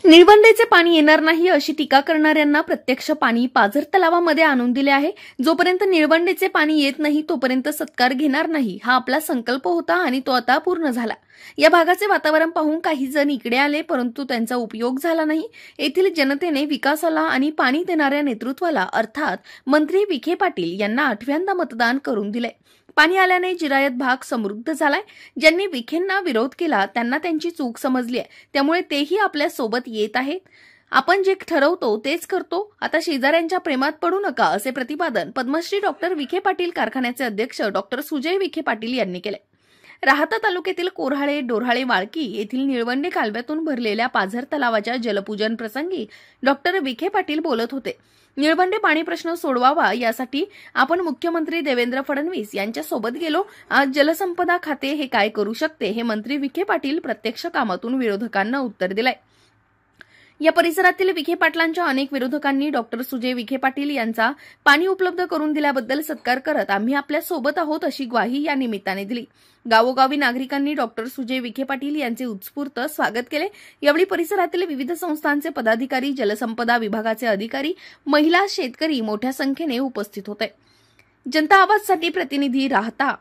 निळवंडेचे पाणी येणार नाही अशी टीका करणाऱ्यांना प्रत्यक्ष पाणी पाझर तलावामध्ये आणून दिले आहे। जोपर्यंत निळवंडेचे पाणी येत नाही तोपर्यंत सत्कार घेणार नाही हा आपला संकल्प होता आणि तो आता पूर्ण झाला। या भागाचे वातावरण पाहून काही जण इकडे आले परंतु त्यांचा उपयोग झाला नाही। येथील जनतेने विकासाला आणि पाणी देणाऱ्या नेतृत्वाला अर्थात मंत्री विखे पाटील यांना 8व्यांदा मतदान करून दिले। पाणी आल्याने जिरायत भाग समृद्ध झालाय। ज्यांनी विखेंना विरोध केला त्यांना त्यांची चूक समजली आहे, त्यामुळे तेही आपल्या सोबत येत आहेत। आपण जे ठरवतो तेच करतो, आता शेजाऱ्यांच्या प्रेमात पडू नका असे प्रतिपादन पद्मश्री डॉक्टर विखे पाटील कारखान्याचे अध्यक्ष डॉक्टर सुजय विखे पाटील यांनी केले। राहाता तालुक्यातील कोऱ्हाळे डोऱ्हाळे वाळकी येथील निळवंडे कालव्यातून भरलेल्या पाझर तलावाच्या जलपूजन प्रसंगी डॉक्टर विखे पाटील बोलत होते। निळवंडे पाणी प्रश्न सोडवावा यासाठी आपण मुख्यमंत्री देवेंद्र फडणवीस यांच्या सोबत गेलो। आज जलसंपदा खाते हे काय करू शकते हे मंत्री विखे पाटील प्रत्यक्ष कामातून विरोधकांना उत्तर दिलंय। या परिसरातील विखे पाटलांच्या अनेक विरोधकांनी डॉक्टर सुजय विखे पाटील यांचा पाणी उपलब्ध करून दिल्याबद्दल सत्कार करत आम्ही आपल्या सोबत आहोत अशी ग्वाही या निमित्ताने दिली। गावोगावी नागरिकांनी डॉक्टर सुजय विखे पाटील यांचे उत्स्फूर्त स्वागत केले। यावेळी परिसरातील विविध संस्थांचे पदाधिकारी, जलसंपदा विभागाचे अधिकारी, महिला, शेतकरी मोठ्या संख्येने उपस्थित होते। जनता आवाजसाठी प्रतिनिधी राहता